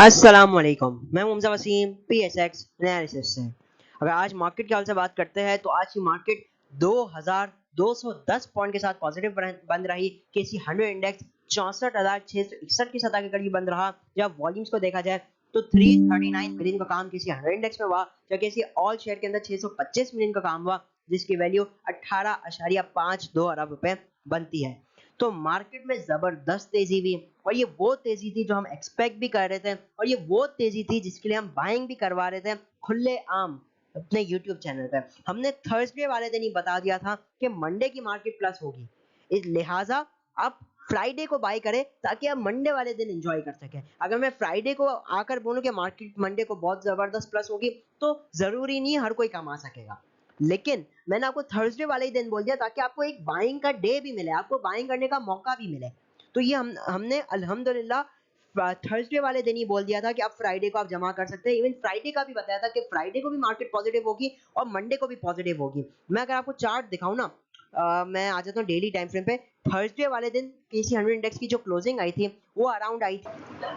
अस्सलाम वालेकुम। मैं मुमज़ा वसीम PSX एनालिसिस से। अगर आज मार्केट के हाल से बात करते हैं तो आज की मार्केट 2210 पॉइंट के साथ पॉजिटिव बंद रही। केसी 100 इंडेक्स 64,661 की सतह के करीब बंद रहा। जब वॉल्यूम्स को देखा जाए तो 339 मिलियन का काम केसी 100 इंडेक्स में हुआ, जबकि केसी ऑल शेयर के अंदर 625 मिलियन का काम हुआ, जिसकी वैल्यू 18.52 अरब रुपए बनती है। तो मार्केट में जबरदस्त तेजी हुई और ये वो तेजी थी जो हम एक्सपेक्ट भी कर रहे थे, और ये वो तेजी थी जिसके लिए हम बाइंग भी करवा रहे थे खुले आम अपने यूट्यूब चैनल पे। हमने थर्सडे वाले दिन ही बता दिया था कि मंडे की मार्केट प्लस होगी, इस लिहाजा आप फ्राइडे को बाय करें ताकि आप मंडे वाले दिन एंजॉय कर सकें। अगर मैं फ्राइडे को आकर बोलूं कि मार्केट मंडे को बहुत जबरदस्त प्लस होगी तो जरूरी नहीं हर कोई कमा सकेगा, लेकिन मैंने आपको थर्सडे वाले ही दिन बोल दिया ताकि आपको एक बाइंग का डे भी मिले, आपको बाइंग करने का मौका भी मिले। तो ये हमने अल्हम्दुलिल्लाह थर्सडे वाले दिन ही बोल दिया था कि आप फ्राइडे को आप जमा कर सकते हैं। इवन फ्राइडे का भी बताया था कि फ्राइडे को भी मार्केट पॉजिटिव होगी और मंडे को भी पॉजिटिव होगी। मैं अगर आपको चार्ट दिखाऊं ना, मैं आ जाता हूँ डेली टाइम फ्रेम पे। थर्सडे वाले दिन केसी 100 इंडेक्स की जो क्लोजिंग आई थी वो अराउंड आई थी,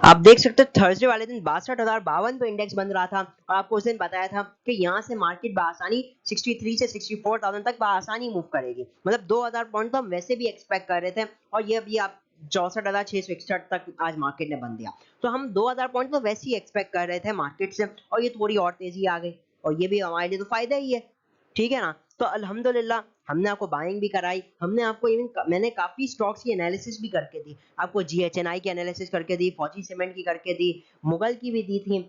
आप देख सकते हो थर्सडे वाले दिन 62,052 पे इंडेक्स बंद रहा था, और आपको उस दिन बताया था कि यहाँ से मार्केट बासानी 63 से 64,000 तक बासानी मूव करेगी। मतलब 2,000 पॉइंट तो हम वैसे भी एक्सपेक्ट कर रहे थे, और ये अभी आप 64,661 तक आज मार्केट ने बंद दिया। तो हम 2,000 पॉइंट तो वैसे ही एक्सपेक्ट कर रहे थे मार्केट से, और ये थोड़ी और तेजी आ गई, और ये भी हमारे लिए तो फायदा ही है, ठीक है ना। तो अल्हम्दुलिल्लाह हमने आपको बाइंग भी कराई, हमने आपको इवन मैंने काफी स्टॉक्स की एनालिसिस भी करके दी, आपको GHNI की एनालिसिस करके दी, फौजी सीमेंट की करके दी, मुगल की भी दी थी।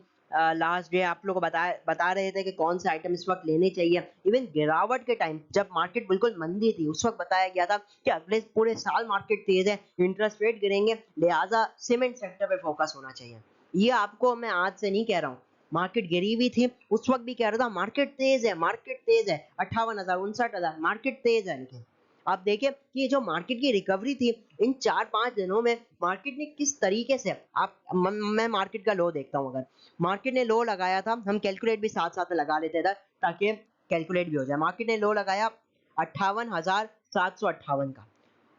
लास्ट डे आप लोगों को बता रहे थे कि कौन से आइटम इस वक्त लेने चाहिए। इवन गिरावट के टाइम जब मार्केट बिल्कुल मंदी थी उस वक्त बताया गया था कि अगले पूरे साल मार्केट तेज है, इंटरेस्ट रेट गिरेंगे, लिहाजा सीमेंट सेक्टर पे फोकस होना चाहिए। ये आपको मैं आज से नहीं कह रहा हूँ, मार्केट गिरी हुई थी उस वक्त भी कह रहा था मार्केट तेज है, मार्केट तेज है, 58,000 59,000 मार्केट तेज है। लेकिन आप देखिए कि ये जो मार्केट की रिकवरी थी इन 4-5 दिनों में मार्केट ने किस तरीके से, मैं मार्केट का लो देखता हूँ। अगर मार्केट ने लो लगाया था, हम कैलकुलेट भी साथ साथ लगा लेते थे ताकि कैलकुलेट भी हो जाए। मार्केट ने लो लगाया 58,758 का,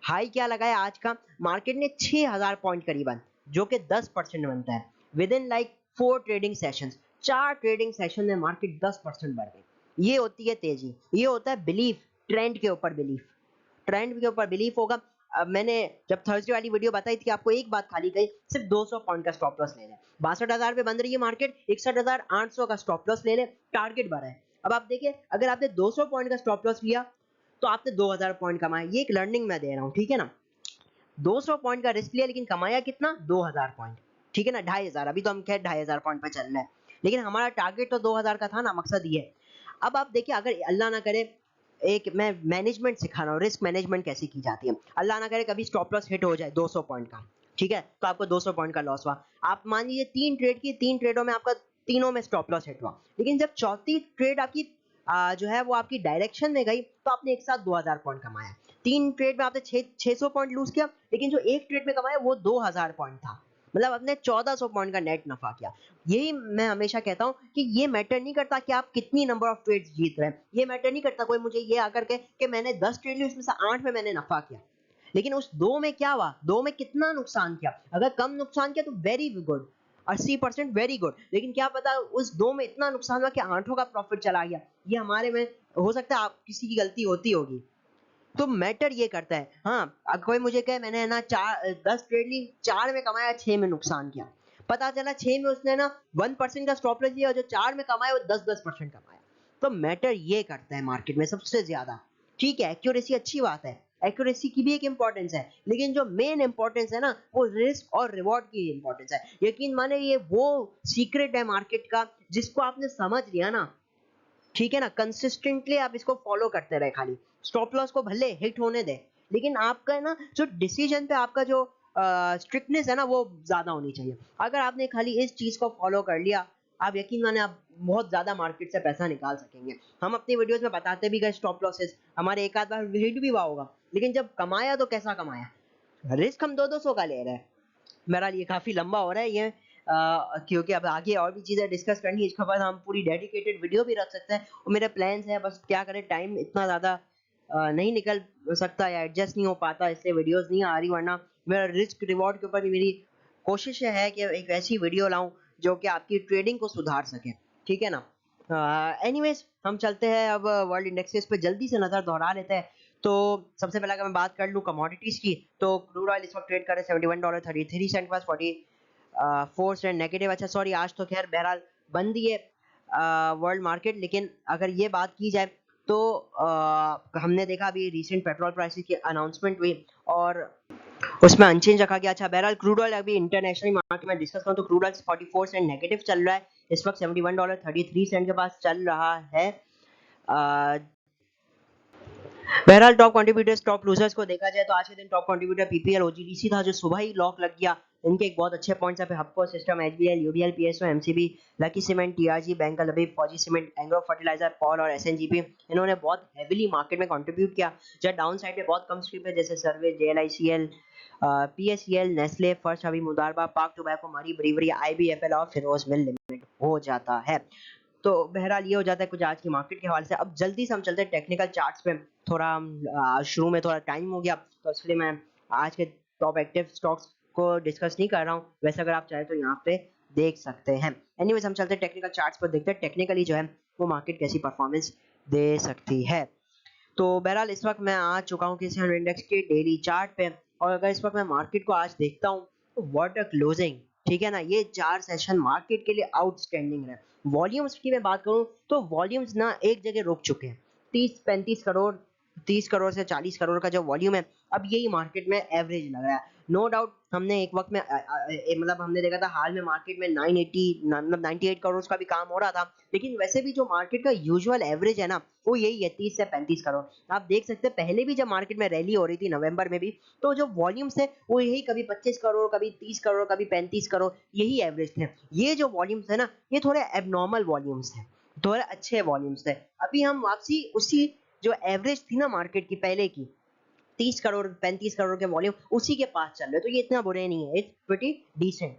हाई क्या लगाया आज का, मार्केट ने 6,000 पॉइंट करीबन, जो कि 10% बनता है with in like 4 trading sessions. 4 trading session में मार्केट 10% बढ़ गई। ये होती है तेजी, ये होता है बिलीफ, ट्रेंड के ऊपर बिलीफ, ट्रेंड के ऊपर बिलीफ होगा। अब मैंने जब थर्सडे वाली वीडियो बताई थी आपको एक बात खाली कही, सिर्फ 200 पॉइंट का स्टॉप लॉस ले लें। 62,000 पे बंद रही है मार्केट, 61,800 का स्टॉप लॉस ले लें, टारगेट बढ़ा है। अब आप देखिए अगर आपने 200 पॉइंट का स्टॉप लॉस लिया तो आपने 2,000 पॉइंट कमाए। ये एक लर्निंग मैं दे रहा हूँ, ठीक है ना। 200 पॉइंट का रिस्क लिया लेकिन कमाया कितना, 2,000 पॉइंट, ठीक है ना। 2,500, अभी तो हम खैर 2,500 पॉइंट पे चल रहे हैं, लेकिन हमारा टारगेट तो 2,000 का था ना, मकसद ये है। अब आप देखिए अगर अल्लाह ना करे, एक मैं मैनेजमेंट सिखा रहा हूँ, रिस्क मैनेजमेंट कैसे की जाती है। अल्लाह ना करे कभी स्टॉप लॉस हिट हो जाए 200 पॉइंट का, ठीक है, तो आपको 200 पॉइंट का लॉस हुआ। आप मान लीजिए 3 ट्रेड की, 3 ट्रेडों में आपका तीनों में स्टॉप लॉस हिट हुआ, लेकिन जब चौथी ट्रेड आपकी जो है वो आपकी डायरेक्शन में गई तो आपने एक साथ 2,000 पॉइंट कमाया। 3 ट्रेड में आपने 600 पॉइंट लूज किया, लेकिन जो एक ट्रेड में कमाया वो 2,000 पॉइंट था, मतलब आपने 1,400 पॉइंट का नेट नफा किया। यही मैं हमेशा कहता हूँ कि ये मैटर नहीं करता कि आप कितनी नंबर ऑफ ट्रेड्स जीत रहे हैं, ये मैटर नहीं करता कोई मुझे ये आकर के कि मैंने 10 ट्रेड ली उसमें से 8 में मैंने नफा किया, लेकिन उस 2 में क्या हुआ, 2 में कितना नुकसान किया। अगर कम नुकसान किया तो वेरी गुड, 80% वेरी गुड, लेकिन क्या पता उस 2 में इतना नुकसान हुआ कि 8 का प्रॉफिट चला गया। ये हमारे में हो सकता है, आप किसी की गलती होती होगी, तो मैटर ये करता है। हाँ, अगर कोई मुझे कहे मैंने है ना 10 ट्रेड ली, 4 में कमाया, 6 में नुकसान किया, पता चला 6 में उसने ना 1% का स्टॉप लॉस लिया और जो 4 में कमाया वो 10% कमाया। तो मैटर ये करता है मार्केट में सबसे ज्यादा, ठीक है। एक्यूरेसी अच्छी बात है, एक्यूरेसी की भी एक इंपॉर्टेंस है, लेकिन जो मेन इंपॉर्टेंस है ना वो रिस्क और रिवॉर्ड की इंपॉर्टेंस है। यकीन माने ये वो सीक्रेट है मार्केट का जिसको आपने समझ लिया ना, ठीक है ना, कंसिस्टेंटली आप इसको फॉलो करते रहे, खाली स्टॉप लॉस को भले हिट होने दे, लेकिन आपका है ना जो डिसीजन पे आपका जो स्ट्रिक्टनेस है ना वो ज्यादा होनी चाहिए। अगर आपने खाली इस चीज को फॉलो कर लिया, आप यकीन माने आप बहुत ज्यादा मार्केट से पैसा निकाल सकेंगे। हम अपनी वीडियोस में बताते भी गए स्टॉप लॉसेस, हमारे एक आध बार हिट भी हुआ होगा, लेकिन जब कमाया तो कैसा कमाया, रिस्क हम 200 का ले रहे हैं। मेरा ये काफी लंबा हो रहा है ये, क्योंकि अब आगे और भी चीजें डिस्कस करनी है, इसके बाद हम पूरी डेडिकेटेड वीडियो भी रख सकते हैं, और मेरे प्लान्स है, बस क्या करें टाइम इतना ज्यादा नहीं निकल सकता या एडजस्ट नहीं हो पाता, इसलिए वीडियोस नहीं आ रही, वरना मेरा रिस्क रिवॉर्ड के ऊपर भी मेरी कोशिश है कि एक ऐसी वीडियो लाऊं जो कि आपकी ट्रेडिंग को सुधार सके, ठीक है ना। एनीवेज हम चलते हैं अब वर्ल्ड इंडेक्सेस पे जल्दी से नजर दोहरा लेते हैं। तो सबसे पहले अगर मैं बात कर लूँ कमोडिटीज की, तो क्रूड ऑयल इस वक्त ट्रेड कर रहे हैं $71.33 पास 44 सेंट नेगेटिव। अच्छा सॉरी, आज तो खैर बहरहाल बंद ही है वर्ल्ड मार्केट, लेकिन अगर ये बात की जाए तो हमने देखा अभी रिसेंट पेट्रोल प्राइसेस की अनाउंसमेंट हुई और उसमें अनचेंज रखा गया। अच्छा बहरहाल क्रूड ऑयल अभी इंटरनेशनल मार्केट में डिस्कस करूँ तो क्रूड ऑयल 44 सेंट नेगेटिव चल रहा है, इस वक्त $71.33 के पास चल रहा है। बहरहाल टॉप कंट्रीब्यूटर्स टॉप लूजर्स को देखा जाए तो आज के दिन टॉप कंट्रीब्यूटर पीपीएल ओजीडीसी था, जो सुबह ही लॉक लग गया। इनके एक बहुत अच्छे पॉइंट्स है Hubco system, HBL, UBL, PSO, MCB, Lucky Cement, TRG, bank लबीब, Fauji cement, Engro fertiliser, Paul और एसएनजीपी, इन्होंने बहुत हेवीली मार्केट में कंट्रीब्यूट किया। जब डाउन साइड पे बहुत कम स्ट्रिप है जैसे सर्वे, जेएलआईसीएल, पीएसईएल, नेस्ले, फर्स्ट अभी मुदारबा, पाक टोबैको, मरी ब्रीवरी, आईबीएफएल और फिरोज मिल लिमिटेड हो जाता है। तो बहरहाल ये हो जाता है कुछ आज की मार्केट के हवाले से। अब जल्दी से हम चलते हैं टेक्निकल चार्ट्स पे। थोड़ा शुरू में थोड़ा टाइम हो गया तो इसलिए मैं आज के टॉप एक्टिव स्टॉक्स को डिस्कस नहीं कर रहा हूँ, वैसे अगर आप चाहें तो यहाँ पे देख सकते हैं। एनीवेज हम चलते हैं टेक्निकल चार्ट्स पर, देखते हैं टेक्निकली जो है वो मार्केट कैसी परफॉर्मेंस दे सकती है। तो बहरहाल इस वक्त मैं आ चुका हूँ किसी इंडेक्स के डेली चार्ट पे, और अगर इस वक्त मैं मार्केट को आज देखता हूँ तो व्हाट अ क्लोजिंग, ठीक है ना। ये 4 सेशन मार्केट के लिए आउटस्टैंडिंग है। वॉल्यूम्स की मैं बात करूँ तो वॉल्यूम्स ना एक जगह रुक चुके हैं। 30-35 करोड़, 30 करोड़ से 40 करोड़ का जो वॉल्यूम है, अब यही मार्केट में एवरेज लग रहा है। नो डाउट हमने एक वक्त में मतलब हमने देखा था हाल में मार्केट में 980 मतलब 98 करोड़ का भी काम हो रहा था, लेकिन वैसे भी जो मार्केट का यूजुअल एवरेज है ना वो यही है 30 से 35 करोड़। आप देख सकते हैं पहले भी जब मार्केट में रैली हो रही थी नवंबर में भी, तो जो वॉल्यूम्स थे वो यही कभी 25 करोड़, कभी 30 करोड़, कभी 35 करोड़, यही एवरेज थे। ये जो वॉल्यूम्स है ना ये थोड़े एबनॉर्मल वॉल्यूम्स थे, थोड़े अच्छे वॉल्यूम्स थे। अभी हम वापसी उसी जो एवरेज थी ना मार्केट की पहले की 30 करोड़ 35 करोड़ के वॉल्यूम उसी के पास चल रहे, तो ये इतना बुरे नहीं है, it's pretty decent.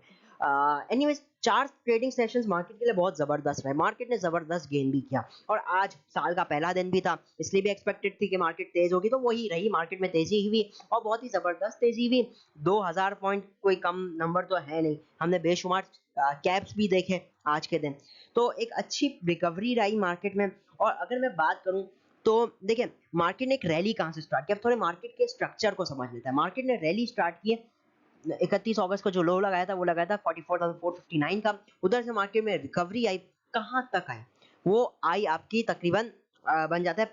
Anyways 4 trading sessions market के लिए बहुत जबरदस्त रहे, मार्केट ने जबरदस्त गेन भी किया और आज साल का पहला दिन भी था, इसलिए भी एक्सपेक्टेड थी कि मार्केट तेज होगी, तो वही रही, मार्केट में तेजी हुई और बहुत ही जबरदस्त तेजी हुई। 2000 पॉइंट कोई कम नंबर तो है नहीं, हमने बेशुमार कैप्स भी देखे आज के दिन, तो एक अच्छी रिकवरी रही मार्केट में। और अगर मैं बात करूं तो देखिए मार्केट ने एक रैली कहां से स्टार्ट किया, अब थोड़े मार्केट के स्ट्रक्चर को समझ लेते हैं। मार्केट ने रैली स्टार्ट की है 31 अगस्त को, जो लो लगाया था वो लगाया था 44,459 का, उधर से मार्केट में रिकवरी आई, कहां तक आई, वो आई आपकी तकरीबन बन जाता है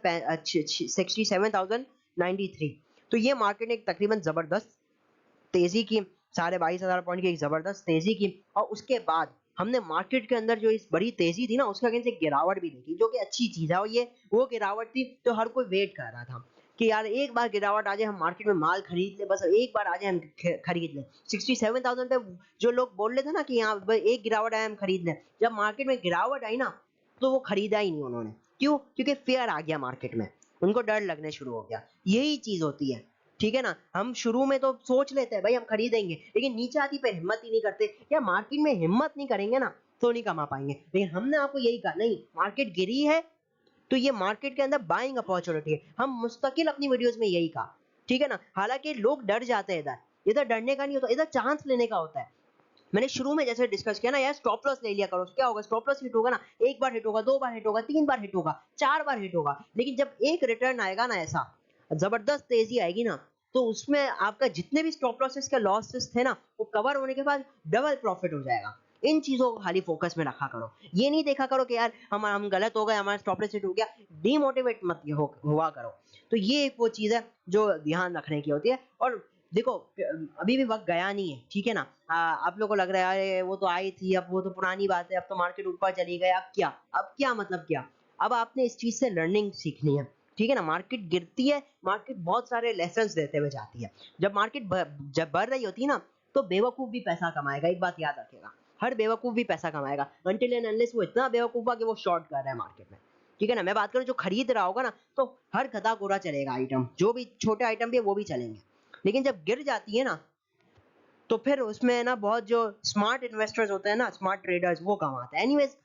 67,093। तो ये मार्केट ने एक तकरीबन जबरदस्त तेजी की, 22,500 पॉइंट की एक जबरदस्त तेजी की, और उसके बाद हमने मार्केट के अंदर जो इस बड़ी तेजी थी ना उसके अगेंस्ट एक गिरावट भी देखी, जो कि अच्छी चीज है। और ये वो गिरावट थी तो हर कोई वेट कर रहा था कि यार एक बार गिरावट आ जाए, हम मार्केट में माल खरीद ले, बस एक बार आ जाए हम खरीद ले। 67,000 पे जो लोग बोल रहे थे ना कि यहाँ एक गिरावट आए हम खरीद ले, जब मार्केट में गिरावट आई ना तो वो खरीदा ही नहीं उन्होंने। क्यों? क्योंकि फेयर आ गया मार्केट में, उनको डर लगने शुरू हो गया। यही चीज होती है, ठीक है ना। हम शुरू में तो सोच लेते हैं भाई हम खरीदेंगे, लेकिन नीचे आती पे हिम्मत ही नहीं करते, या मार्केट में हिम्मत नहीं करेंगे ना तो नहीं कमा पाएंगे। लेकिन हमने आपको यही कहा नहीं, मार्केट गिरी है तो ये मार्केट के अंदर बाइंग अपॉर्चुनिटी है, हम मुस्तकिल अपनी वीडियोस में यही कहा, ठीक है ना। हालांकि लोग डर जाते हैं, इधर इधर डरने का नहीं होता, इधर चांस लेने का होता है। मैंने शुरू में जैसे डिस्कस किया ना यार, स्टॉप लॉस ले लिया करो, क्या होगा, स्टॉप लॉस हिट होगा ना, एक बार हिट होगा, दो बार हिट होगा, तीन बार हिट होगा, चार बार हिट होगा, लेकिन जब एक रिटर्न आएगा ना ऐसा जबरदस्त तेजी आएगी ना, तो उसमें आपका जितने भी स्टॉप लॉसेस के लॉसेस थे ना वो कवर होने के बाद डबल प्रॉफिट हो जाएगा। इन चीजों को खाली फोकस में रखा करो, ये नहीं देखा करो कि यार हम गलत हो गए, हमारा स्टॉप लॉस हिट हो गया, डीमोटिवेट मत हुआ करो। तो ये एक वो चीज है जो ध्यान रखने की होती है। और देखो अभी भी वक्त गया नहीं है, ठीक है ना। आप लोगों को लग रहा है अरे वो तो आई थी, अब वो तो पुरानी बात है, अब तो मार्केट ऊपर चली गई, अब क्या मतलब क्या, अब आपने इस चीज से लर्निंग सीखनी है, ठीक है ना। मार्केट गिरती है, मार्केट बहुत सारे लेसन देते हुए जाती है। जब मार्केट जब बढ़ रही होती है ना तो बेवकूफ भी पैसा कमाएगा, एक बात याद रखेगा, हर बेवकूफ भी पैसा कमाएगा अनटिल एंड अनलेस वो इतना बेवकूफ है कि वो शॉर्ट कर रहा है मार्केट में, ठीक है ना। मैं बात करूं जो खरीद रहा होगा ना तो हर गधा गोरा चलेगा, आइटम जो भी छोटे आइटम भी है वो भी चलेंगे, लेकिन जब गिर जाती है ना तो फिर उसमें ना बहुत जो स्मार्ट इन्वेस्टर्स होते हैं ना, स्मार्ट ट्रेडर्स, वो कमाते हैं। एनीवेज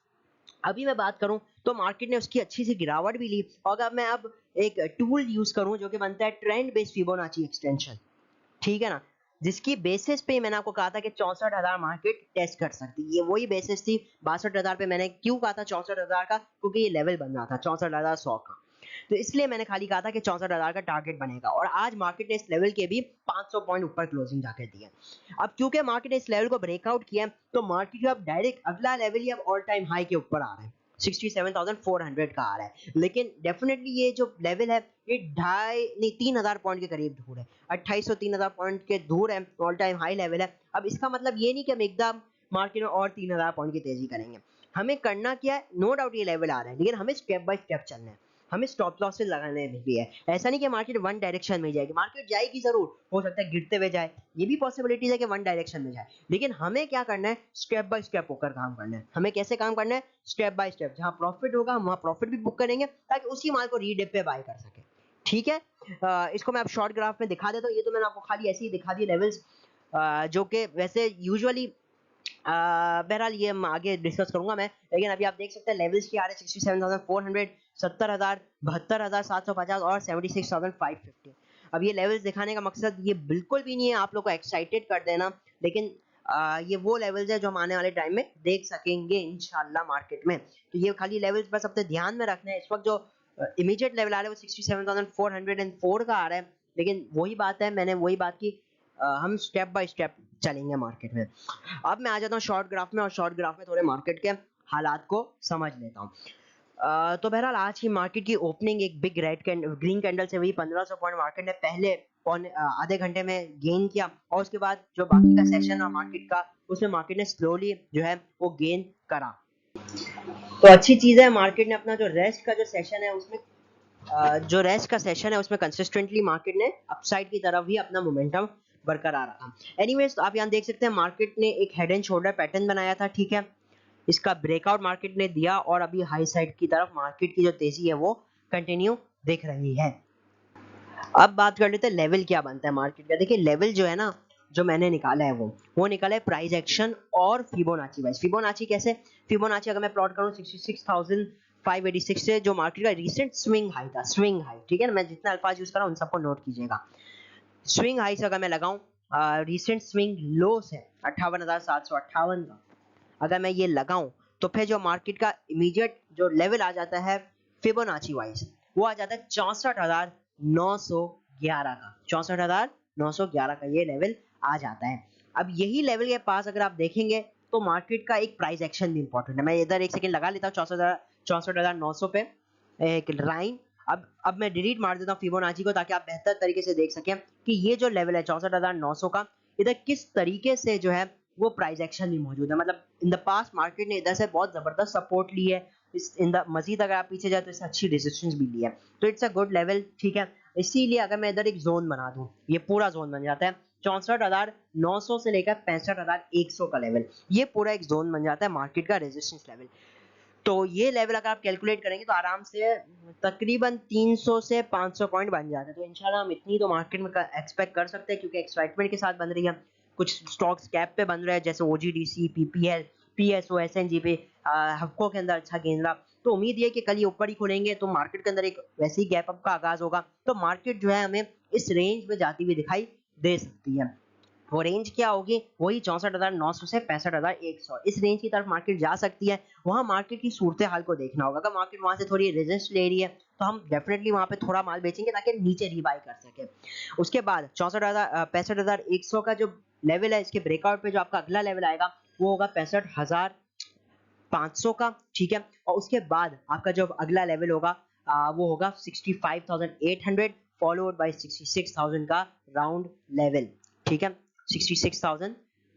अभी मैं बात करूं तो मार्केट ने उसकी अच्छी सी गिरावट भी ली, और अगर मैं अब एक टूल यूज करूं जो कि बनता है ट्रेंड बेस्ड फिबोनाची एक्सटेंशन, ठीक है ना। जिसकी बेसिस पे मैंने आपको कहा था कि 64,000 मार्केट टेस्ट कर सकती है। ये वही बेसिस थी 62,000 पे। मैंने क्यों कहा था 64,000 का, क्योंकि ये लेवल बन रहा था 64,100 का। तो इसलिए मैंने खाली कहा था कि 64,000 का टारगेट बनेगा, और आज मार्केट ने इस लेवल के भी 500 पॉइंट ऊपर क्लोजिंग जाके दी है। अब क्योंकि मार्केट ने इस लेवल को ब्रेकआउट किया है, तो मार्केट अब डायरेक्ट अगला लेवल ही अब ऑल टाइम हाई के ऊपर आ रहा है, 67,400 का आ रहा है। लेकिन डेफिनेटली ये जो लेवल है ये 3,000 पॉइंट के करीब दूर है, 2800 3,000 पॉइंट के दूर है, ऑल टाइम हाई लेवल है। अब इसका मतलब ये नहीं कि हम एकदम मार्केट में और 3,000 पॉइंट की तेजी करेंगे। हमें करना क्या है, नो डाउट ये लेवल आ रहा है, लेकिन हमें स्टेप बाय स्टेप चलना है, हमें स्टॉप लॉसेस लगाने भी है। ऐसा नहीं कि मार्केट वन डायरेक्शन में जाएगी, मार्केट जाएगी जरूर, हो सकता है गिरते हुए जाए, ये भी पॉसिबिलिटीज है कि वन डायरेक्शन में जाए, लेकिन हमें क्या करना है, स्टेप बाय स्टेप होकर काम करना है। हमें कैसे काम करना है, स्टेप बाय स्टेप, जहां प्रॉफिट होगा हम वहां प्रॉफिट भी बुक करेंगे, ताकि उसी माल को रीडिप पे बाय कर सके। ठीक है, इसको मैं अब शॉर्ट ग्राफ में दिखा देता हूँ। ये तो मैंने आपको खाली ऐसे ही दिखा दिए लेवल्स, जो कि वैसे यूजुअली बहरहाल ये हम आगे डिस्कस करूंगा मैं, लेकिन अभी आप देख सकते हैं लेवल्स की आ रहे हैं 67,400, 70,000, 72,750 और 76,550। अब ये लेवल्स दिखाने का मकसद ये बिल्कुल भी नहीं है आप लोग को एक्साइटेड कर देना, लेकिन ये वो लेवल्स है जो हम आने वाले टाइम में देख सकेंगे इंशाल्लाह मार्केट में। तो ये खाली लेवल्स बस अपने ध्यान में रखना है। इस वक्त जो इमीडिएट लेवल आ रहा है वो 67,404 का आ रहा है, लेकिन वही बात है, मैंने वही बात की, हम स्टेप बाय स्टेप चलेंगे मार्केट में। अब मैं आ जाता हूँ शॉर्ट ग्राफ में, और शॉर्ट ग्राफ में थोड़े मार्केट के हालात को समझ लेता हूँ। तो बहरहाल आज की मार्केट की ओपनिंग एक बिग ग्रीन कैंडल से हुई। 1500 पॉइंट मार्केट ने पहले आधे घंटे में गेन किया, और उसके बाद जो बाकी का सेशन था मार्केट का, उसमें मार्केट ने स्लोली जो है वो गेन करा। तो अच्छी चीज है, मार्केट ने अपना जो रेस्ट का जो सेशन है उसमें कंसिस्टेंटली मार्केट ने अपसाइड की तरफ ही अपना मोमेंटम बरकरार रखा। एनीवेज, तो आप यहाँ देख सकते हैं मार्केट ने एक हेड एंड शोल्डर पैटर्न बनाया था, ठीक है, इसका ब्रेकआउट मार्केट ने दिया, और अभी हाई साइड की तरफ मार्केट की जो तेजी है वो कंटिन्यू दिख रही है। अब बात कर लेते हैं लेवल क्या बनता है मार्केट का। देखिए लेवल जो है ना, जो मैंने निकाला है वो निकाला है प्राइस एक्शन और फिबोनाची वाइज। फिबोनाची कैसे, फिबोनाची अगर मैं प्लॉट करूं 66,586 से, जो मार्केट का रीसेंट स्विंग हाई था, स्विंग हाई, ठीक है ना, मैं जितना अल्फाज यूज कर रहा हूं उन सबको नोट कीजिएगा। स्विंग हाई से अगर मैं लगाऊं, रीसेंट स्विंग लो से 58,758 का अगर मैं ये लगाऊं, तो फिर जो मार्केट का इमीडिएट जो लेवल आ जाता है फिबोनाची वाइज, वो आ जाता है 64,911 का। 64,911 का ये लेवल आ जाता है। अब यही लेवल के पास अगर आप देखेंगे तो मार्केट का एक प्राइस एक्शन भी इंपॉर्टेंट है। मैं इधर एक सेकंड लगा लेता हूँ 64,900 पे एक लाइन। अब मैं डिलीट मार देता हूँ फिबोनाची को, ताकि आप बेहतर तरीके से देख सकें कि ये जो लेवल है 64,900 का, इधर किस तरीके से जो है वो प्राइस एक्शन भी मौजूद है। मतलब इन द पास्ट मार्केट ने इधर से बहुत जबरदस्त सपोर्ट ली है, इस इन द मजीद अगर आप पीछे जाए तो इससे अच्छी रेजिस्टेंस भी ली है, तो इट्स अ गुड लेवल, ठीक है। इसीलिए अगर मैं इधर एक जोन बना दूं, ये पूरा जोन बन जाता है 64,900 से लेकर 65,100 का लेवल, ये पूरा एक जोन बन जाता है मार्केट का रेजिस्टेंस लेवल। तो ये लेवल अगर आप कैलकुलेट करेंगे तो आराम से तकरीबन 300 से 500 पॉइंट बन जाते हैं। तो इंशाल्लाह हम इतनी तो मार्केट में एक्सपेक्ट कर सकते हैं, क्योंकि एक्साइटमेंट के साथ बन रही है। कुछ स्टॉक्स कैप पे बन रहे हैं, जैसे ओजीडीसी, पीपीएल, पीएसओ, एसएनजी पे हफ्कों के अंदर अच्छा गेंद रहा। तो उम्मीद है कि कल ये ऊपर ही खुलेंगे, तो मार्केट के अंदर एक वैसे ही गैप अप का आगाज होगा। तो मार्केट जो है हमें इस रेंज में जाती हुई दिखाई दे सकती है। वो रेंज क्या होगी, वही 64,900 से 65,100, इस रेंज की तरफ मार्केट जा सकती है। वहां मार्केट की सूरत हाल को देखना होगा। अगर मार्केट वहां से थोड़ी रेजिस्ट ले रही है तो हम डेफिनेटली वहां पे थोड़ा माल बेचेंगे, ताकि नीचे रीबाई कर सके। उसके बाद 65,100 का जो लेवल है, इसके ब्रेकआउट पे जो आपका अगला लेवल आएगा वो होगा 65,500 का, ठीक है। और उसके बाद आपका जो अगला लेवल होगा वो होगा 65,800, फॉलोड बाय 66,000 का राउंड लेवल, ठीक है। 66,000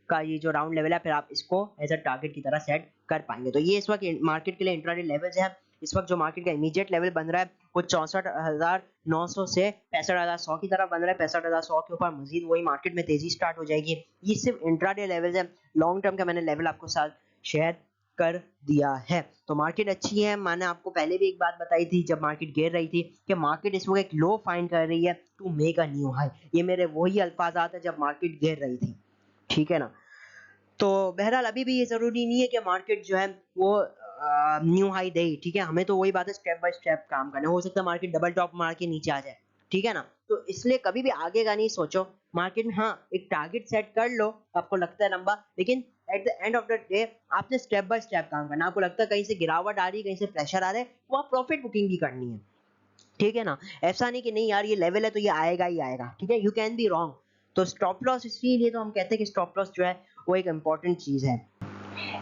का ये जो राउंड लेवल है, फिर आप इसको एज अ टारगेट की तरह सेट कर पाएंगे। तो ये इस वक्त मार्केट के लिए इंट्राडे लेवल्स है। इस वक्त जो मार्केट का इमीडिएट लेवल बन रहा है वो 64,900 से 65,100 की तरफ बन रहा है। 65,100 के ऊपर मजीद वही मार्केट में तेजी स्टार्ट हो जाएगी। ये सिर्फ इंट्राडे लेवल्स है, लॉन्ग टर्म का मैंने लेवल आपको साथ शेयर कर दिया है। तो मार्केट अच्छी है। मैंने आपको पहले भी एक बात बताई थी जब मार्केट गिर रही थी, कि मार्केट इस वक्त एक लो फाइंड कर रही है to make a new high. ये मेरे वही अल्फाजात है जब मार्केट गिर रही थी, ठीक है ना। तो बहरहाल अभी भी ये जरूरी नहीं है कि मार्केट जो है वो न्यू हाई दे, ठीक है। हमें तो वही बात है, स्टेप बाय स्टेप काम करना है। हो सकता है मार्केट डबल टॉप मार के नीचे आ जाए, ठीक है ना। तो इसलिए कभी भी आगे का नहीं सोचो मार्केट में। हाँ, एक टारगेट सेट कर लो, आपको लगता है लंबा, लेकिन at the end of the day आपने स्टेप बाय स्टेप काम करना। आपको लगता है कहीं से गिरावट आ रही है, कहीं से प्रेशर आ रहा है, वो आप प्रॉफिट बुकिंग भी करनी है, ठीक है ना। ऐसा नहीं कि नहीं यार ये लेवल है तो ये आएगा ही आएगा, ठीक है, यू कैन बी रॉन्ग। तो स्टॉप लॉस, इसीलिए तो हम कहते हैं कि स्टॉप लॉस जो है वो एक इंपॉर्टेंट चीज है।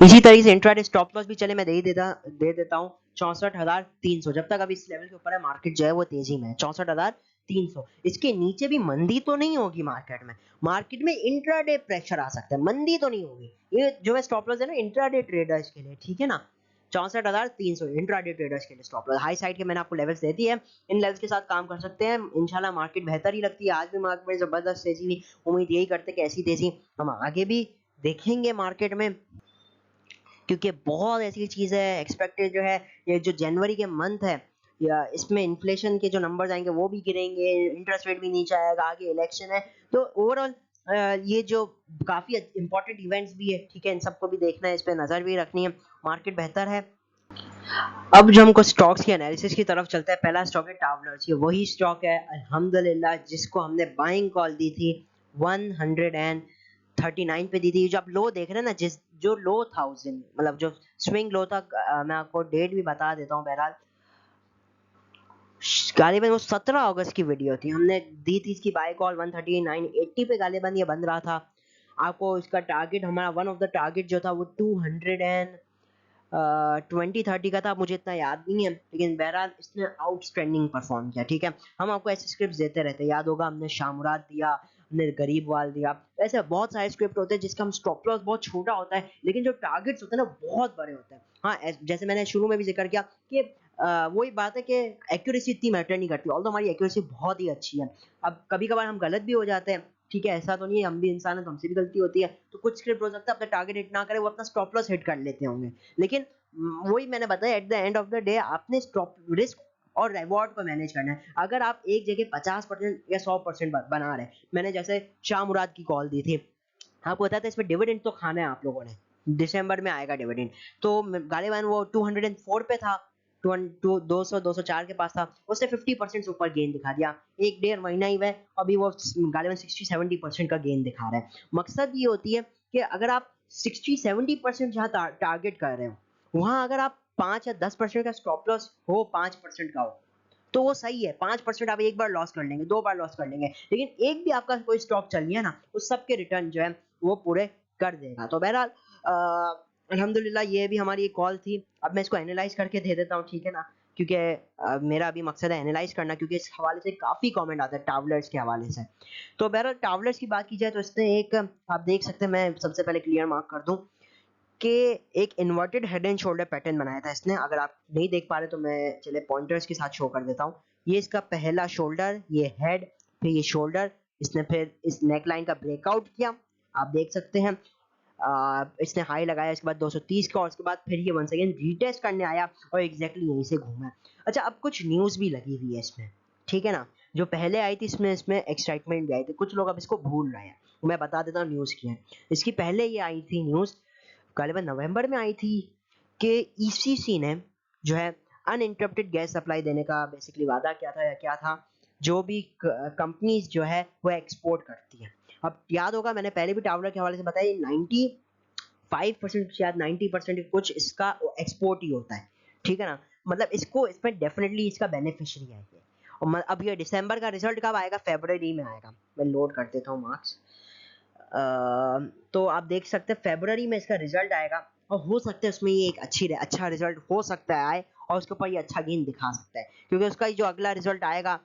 इसी तरीके से इंट्राडे स्टॉप लॉस भी चले मैं दे देता हूँ 64,300। जब तक अभी इस लेवल के ऊपर है मार्केट जो है वो तेजी में है 64,300। इसके नीचे भी मंदी तो नहीं होगी मार्केट में। मार्केट में इंट्राडे प्रेशर आ सकता है, मंदी तो नहीं होगी। ये जो है स्टॉप लॉस है ना इंट्राडे ट्रेडर्स के लिए, ठीक है ना। 64,300 इंट्राडे ट्रेडर्स के लिए स्टॉप लॉस। हाई साइड के मैंने आपको लेवल्स दे दिए हैं, इन लेवल्स के साथ काम कर सकते हैं। इंशाल्लाह मार्केट बेहतर ही लगती है। आज भी मार्केट में जबरदस्त तेजी हुई, उम्मीद यही करते हैं कि ऐसी तेजी हम आगे भी देखेंगे मार्केट में, क्योंकि बहुत ऐसी चीज है एक्सपेक्टेड जो है। ये जो जनवरी के मंथ है या इसमें इन्फ्लेशन के जो नंबर्स आएंगे वो भी गिरेंगे, इंटरेस्ट रेट भी नीचे आएगा, आगे इलेक्शन है। तो ओवरऑल ये जो काफी इंपॉर्टेंट इवेंट्स भी है, ठीक है, इन सबको भी देखना है, इस पे नजर भी रखनी है। मार्केट बेहतर है। अब जो हमको स्टॉक्स की एनालिसिस की तरफ चलता है, पहला स्टॉक है ट्रैवलर्स। ये वही स्टॉक है अल्हम्दुलिल्लाह जिसको हमने बाइंग कॉल दी थी 139 पे दी थी। जो आप लो देख रहे हैं ना, जिस जो लो था उस दिन, मतलब जो स्विंग लो था, मैं आपको डेट भी बता देता हूँ। बहरहाल गालिबन वो 17 अगस्त की वीडियो थी, हमने दी थी इसकी बाय कॉल 139.80 पे गालिबन ये बन रहा था। आपको इसका टारगेट, हमारा वन ऑफ द टारगेट जो था वो 2030 का था, मुझे इतना याद नहीं है, लेकिन बहरहाल इसने आउटस्टैंडिंग परफॉर्म किया, ठीक है। हम आपको ऐसे स्क्रिप्ट देते रहते हैं, याद होगा हमने शामुराद दिया, हमने गरीब वाल दिया, ऐसे बहुत सारे स्क्रिप्ट होते हैं जिसका हम स्टॉप लॉस बहुत छोटा होता है, लेकिन जो टारगेट्स होते हैं ना बहुत बड़े होते हैं। हाँ, जैसे मैंने शुरू में भी जिक्र किया कि वही बात है कि एक्यूरेसी इतनी मैटर नहीं करती, ऑल्दो हमारी एक्यूरेसी बहुत ही अच्छी है। अब कभी कभार हम गलत भी हो जाते हैं, ठीक है, ऐसा तो नहीं है, हम भी इंसान है तो हमसे भी गलती होती है। तो कुछ स्क्रिप्ट हो सकता है अपना टारगेट हिट ना करे, वो अपना स्टॉप लॉस हिट कर लेते होंगे, लेकिन वही मैंने बताया at the end of the day आपने स्टॉप रिस्क और रिवॉर्ड को मैनेज करना है। अगर आप एक जगह 50% या 100% बना रहे, मैंने जैसे शाह मुराद की कॉल दी थी, आपको बताया था इसमें डिविडेंड तो खाना है आप लोगों ने, दिसंबर में आएगा डिविडेंड। तो गालिबन वो 204 पे था, 200 204 के पास था, उसने 50% से ऊपर गेन दिखा दिया। एक डेढ़ महीना ही हुआ है, अभी वो गालिबन 60-70% का गेन दिखा रहा है। मकसद ये होती है कि अगर आप 60-70% जहाँ टारगेट कर रहे हो, वहां अगर आप 5 या 10% का स्टॉप लॉस हो, 5% का हो, तो वो सही है। 5% आप एक बार लॉस कर लेंगे, 2 बार लॉस कर लेंगे, लेकिन एक भी आपका कोई स्टॉक चल गया ना, उस सबके रिटर्न जो है वो पूरे कर देगा। तो बहरहाल अल्हम्दुलिल्लाह ये भी हमारी एक कॉल थी। अब मैं इसको एनालाइज करके दे देता हूँ, ठीक है ना, क्योंकि मेरा अभी मकसद है एनालाइज करना, क्योंकि इस हवाले से काफी कमेंट आता है ट्रैवलर्स के हवाले से। तो बहरहाल ट्रैवलर्स की बात की जाए तो इसने एक, आप देख सकते हैं, मैं सबसे पहले क्लियर मार्क कर दूं कि एक inverted head and shoulder pattern बनाया था इसने। अगर आप नहीं देख पा रहे तो मैं चले पॉइंटर्स के साथ शो कर देता हूँ। ये इसका पहला शोल्डर, ये हेड, फिर ये शोल्डर, इसने फिर इस नेक लाइन का ब्रेकआउट किया, आप देख सकते हैं। इसने हाई लगाया इसके बाद 230 का, और उसके बाद फिर ये वंस अगेन रीटेस्ट करने आया और एग्जैक्टली यहीं से घूमा। अच्छा, अब कुछ न्यूज़ भी लगी हुई है इसमें, ठीक है ना। जो पहले आई थी इसमें एक्साइटमेंट भी आई थी, कुछ लोग अब इसको भूल रहे हैं, मैं बता देता हूँ न्यूज़ की है। इसकी पहले ये आई थी न्यूज़, गालिबन नवंबर में आई थी, कि ईसीसी ने जो है अनइंटरप्टेड गैस सप्लाई देने का बेसिकली वादा किया था, या क्या था, जो भी कंपनीज जो है वो एक्सपोर्ट करती हैं। अब याद होगा मैंने पहले भी टावलर के हवाले से बताया 95% शायद 90% कुछ इसका एक्सपोर्ट ही होता है, ठीक है ना। मतलब इसको, इसमें डेफिनेटली इसका बेनिफिशियरी है ये। और अब ये दिसंबर का रिजल्ट कब आएगा, फरवरी में आएगा। मैं लोड कर देता हूँ मार्क्स। तो आप देख सकते हैं फरवरी में इसका रिजल्ट आएगा, और हो सकता है उसमें ये एक अच्छा रिजल्ट हो सकता है आए, और उसके ऊपर ये अच्छा गेन दिखा सकता है, क्योंकि उसका जो अगला रिजल्ट आएगा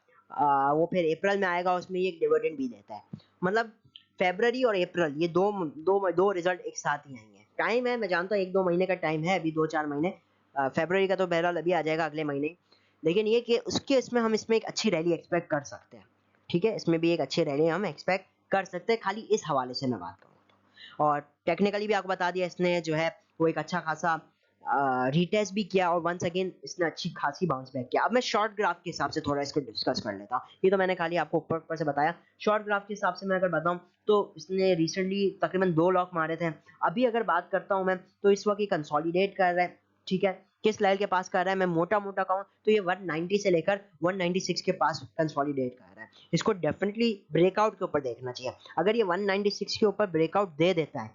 वो फिर अप्रैल में आएगा, उसमें ये एक डिविडेंड भी देता है। मतलब फरवरी और अप्रैल ये दो रिजल्ट एक साथ ही आएंगे। टाइम है, मैं जानता हूँ 1-2 महीने का टाइम है, अभी 2-4 महीने। फरवरी का तो बहरहाल अभी आ जाएगा अगले महीने, लेकिन ये कि उसके इसमें हम इसमें एक अच्छी रैली एक्सपेक्ट कर सकते हैं, ठीक है। इसमें भी एक अच्छी रैली हम एक्सपेक्ट कर सकते हैं, खाली इस हवाले से मैं बात करूँ तो। और टेक्निकली भी आपको बता दिया इसने जो है वो एक अच्छा खासा रीटेस्ट भी किया, और वंस अगेन इसने अच्छी खासी बाउंस बैक किया। अब मैं शॉर्ट ग्राफ के हिसाब से थोड़ा इसको डिस्कस कर लेता हूँ, ये तो मैंने खाली आपको ऊपर ऊपर से बताया। शॉर्ट ग्राफ के हिसाब से मैं अगर बताऊँ तो इसने रिसेंटली तकरीबन 2 लॉक मारे थे। अभी अगर बात करता हूँ मैं, तो इस वक्त ये कंसोलिडेट कर रहा है, ठीक है। किस लेवल के पास कर रहा है, मैं मोटा मोटा कहूँ तो ये 190 से लेकर 196 के पास कंसोलिडेट कर रहा है। इसको डेफिनेटली ब्रेकआउट के ऊपर देखना चाहिए। अगर ये 196 के ऊपर ब्रेकआउट दे देता है,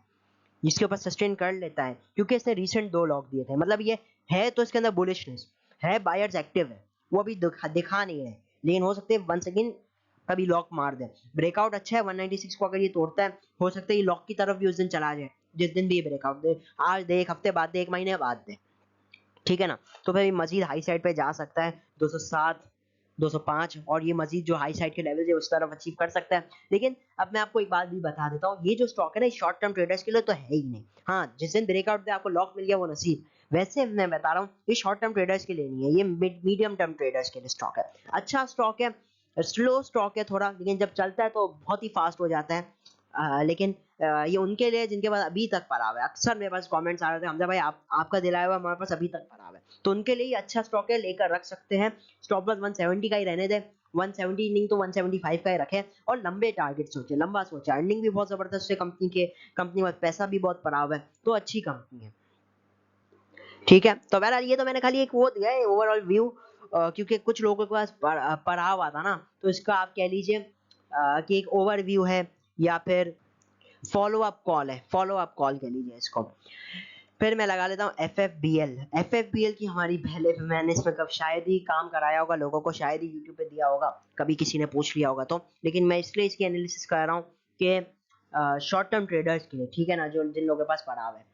इसके ऊपर सस्टेन कर लेता है, क्योंकि इसने रिसेंट 2 लॉक दिए थे, मतलब ये है तो इसके अंदर बुलिशनेस है, बायर्स एक्टिव है, वो अभी दिखा नहीं रहे, लेकिन हो सकते हैं वंस अगेन कभी लॉक मार दे। ब्रेकआउट अच्छा है 196 को, अगर ये तोड़ता है हो सकता है ये लॉक की तरफ भी उस दिन चला जाए, जिस दिन भी ब्रेकआउट दे, आज दे, एक हफ्ते बाद दे, एक महीने बाद दे, ठीक है ना। तो फिर मजीद हाई साइड पे जा सकता है 207 205, और ये मजीद जो हाई साइड के लेवल है उस तरफ अचीव कर सकता है। लेकिन अब मैं आपको एक बात भी बता देता हूँ, ये जो स्टॉक है ना शॉर्ट टर्म ट्रेडर्स के लिए तो है ही नहीं। हाँ, जिस दिन ब्रेकआउट पे आपको लॉक मिल गया वो नसीब, वैसे मैं बता रहा हूँ ये शॉर्ट टर्म ट्रेडर्स के लिए नहीं है, ये मीडियम टर्म ट्रेडर्स के लिए स्टॉक है। अच्छा स्टॉक है, स्लो स्टॉक है थोड़ा, लेकिन जब चलता है तो बहुत ही फास्ट हो जाता है। लेकिन ये उनके लिए जिनके पास अभी तक पड़ा हुआ है। अक्सर मेरे पास कमेंट्स आ रहे थे, हमजा भाई आपका दिलाया हुआ हमारे पास अभी तक पड़ा हुआ है, तो उनके लिए अच्छा स्टॉक है, लेकर रख सकते हैं। स्टॉप लॉस 170 का ही रहने दे, 170 नहीं तो 175 का ही रखें, और लंबे टारगेट सोचे, लंबा सोचे। अर्निंग भी बहुत जबरदस्त है कंपनी के, कंपनी में पैसा भी बहुत पड़ा हुआ है, तो अच्छी कंपनी है, ठीक है। तो बहरहाल ये तो मैंने खाली एक वो दिया है ओवरऑल व्यू, क्योंकि कुछ लोगों के पास पढ़ा हुआ था ना, तो इसका आप कह लीजिए कि एक ओवरव्यू है, या फिर फॉलो अप कॉल है, फॉलो अप कॉल कह लीजिए इसको। फिर मैं लगा लेता हूँ FFBL। FFBL की हमारी पहले मैंने इसमें कब शायद ही काम कराया होगा लोगों को, शायद ही यूट्यूब पे दिया होगा, कभी किसी ने पूछ लिया होगा तो, लेकिन मैं इसलिए इसकी एनालिसिस कर रहा हूँ कि शॉर्ट टर्म ट्रेडर्स के लिए, ठीक है ना, जो जिन लोगों के पास पड़ा हुआ है।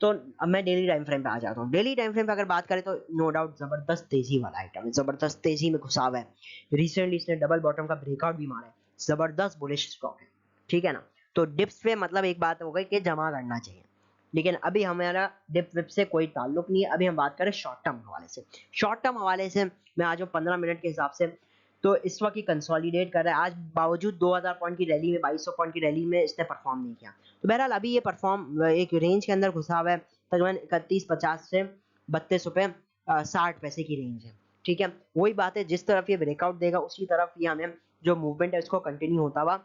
तो अब मैं डेली टाइम फ्रेम पे आ जाता हूँ। डेली टाइम फ्रेम पे अगर बात करें तो नो डाउट जबरदस्त तेजी वाला आइटम है, जबरदस्त तेजी में घुसा हुआ है। रिसेंटली इसने डबल बॉटम का ब्रेकआउट भी मारा है, जबरदस्त बुलिश स्टॉक है, ठीक है ना। तो डिप्स पे मतलब एक बात हो गई कि जमा करना चाहिए, लेकिन अभी हमारा डिप विप से कोई ताल्लुक नहीं है। अभी हम बात करें शॉर्ट टर्म हवाले से। शॉर्ट टर्म हवाले से मैं आज 15 मिनट के हिसाब से, तो इस वक्त ही कंसोलिडेट कर रहा है। आज बावजूद 2000 पॉइंट की रैली में, 2200 पॉइंट की रैली में इसने परफॉर्म नहीं किया। तो बहरहाल अभी ये परफॉर्म एक रेंज के अंदर घुसा हुआ है, तकरीबन 3150 से 32 रुपए 60 पैसे की रेंज है, ठीक है। वही बात है, जिस तरफ ये ब्रेकआउट देगा उसी तरफ ही हमें जो मूवमेंट है उसको कंटिन्यू होता हुआ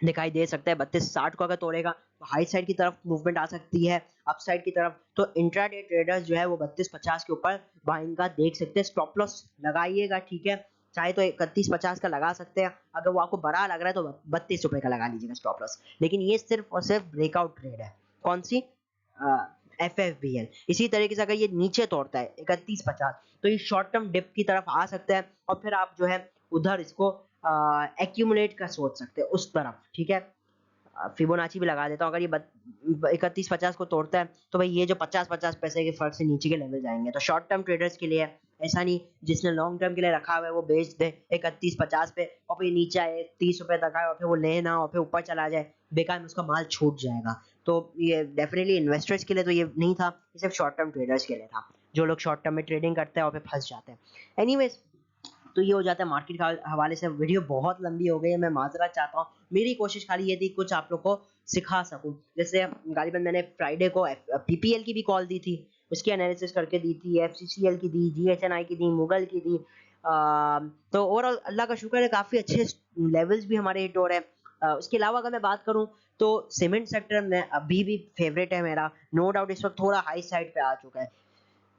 दिखाई दे सकता है। 3260 को अगर तोड़ेगा तो हाई साइड की तरफ मूवमेंट आ सकती है, अप साइड की तरफ। तो इंट्राडे ट्रेडर्स जो है वो 3250 के ऊपर बाइंग का देख सकते हैं। स्टॉप लॉस लगाइएगा, ठीक है, चाहे तो 3150 का लगा सकते हैं, अगर वो आपको बड़ा लग रहा है तो 32 रुपए का लगा लीजिएगा स्टॉप लॉस। लेकिन ये सिर्फ और सिर्फ ब्रेकआउट ट्रेड है। कौन सी? FFBL। इसी तरीके से अगर ये नीचे तोड़ता है 3150, तो ये शॉर्ट टर्म डिप की तरफ आ सकता है, और फिर आप जो है उधर इसको एक्यूमुलेट का सोच सकते हैं उस तरफ, ठीक है। फिबोनाची भी लगा देता हूँ, अगर ये 3150 को तोड़ता है तो भाई ये जो 50-50 पैसे के फर्क से नीचे के लेवल जाएंगे। तो शॉर्ट टर्म ट्रेडर्स के लिए ऐसा नहीं, जिसने लॉन्ग टर्म के लिए रखा हुआ है वो बेच दे 3150 पे, और फिर नीचे आए 30 रुपए तक आए और फिर वो लेना और फिर ऊपर चला जाए, बेकार में उसका माल छूट जाएगा। तो ये डेफिनेटली इन्वेस्टर्स के लिए तो ये नहीं था, ये सिर्फ शॉर्ट टर्म ट्रेडर्स के लिए था, जो लोग शॉर्ट टर्म में ट्रेडिंग करते हैं और फिर फंस जाते हैं। एनीवेज, तो ये हो जाता है मार्केट के हवाले से। वीडियो बहुत लंबी हो गई है, मैं माजरत चाहता हूँ। मेरी कोशिश खाली ये थी कुछ आप लोग को सिखा सकूं। जैसे गालिबन मैंने फ्राइडे को PPL की भी कॉल दी थी, उसकी एनालिसिस करके दी थी, FCCL की दी, GHNI की दी, मुगल की दी। तो ओवरऑल अल्लाह का शुक्र है काफ़ी अच्छे लेवल्स भी हमारे हिट हो रहे हैं। उसके अलावा अगर मैं बात करूं तो सीमेंट सेक्टर में अभी भी फेवरेट है मेरा, नो डाउट इस वक्त थोड़ा हाई साइड पे आ चुका है,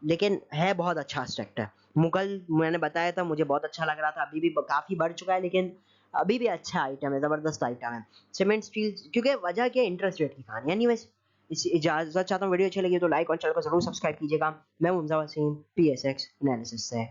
लेकिन है बहुत अच्छा सेक्टर। मुगल मैंने बताया था, मुझे बहुत अच्छा लग रहा था, अभी भी काफी बढ़ चुका है, लेकिन अभी भी अच्छा आइटम है, जबरदस्त आइटम है सीमेंट स्टील। क्योंकि वजह क्या, इंटरेस्ट रेट की कहानी। एनीवेज, इस इजाजत चाहता हूँ, वीडियो अच्छी लगी तो लाइक और चैनल को जरूर सब्सक्राइब कीजिएगा। मैं मुमजा वसीम PSX एनालिसिस से।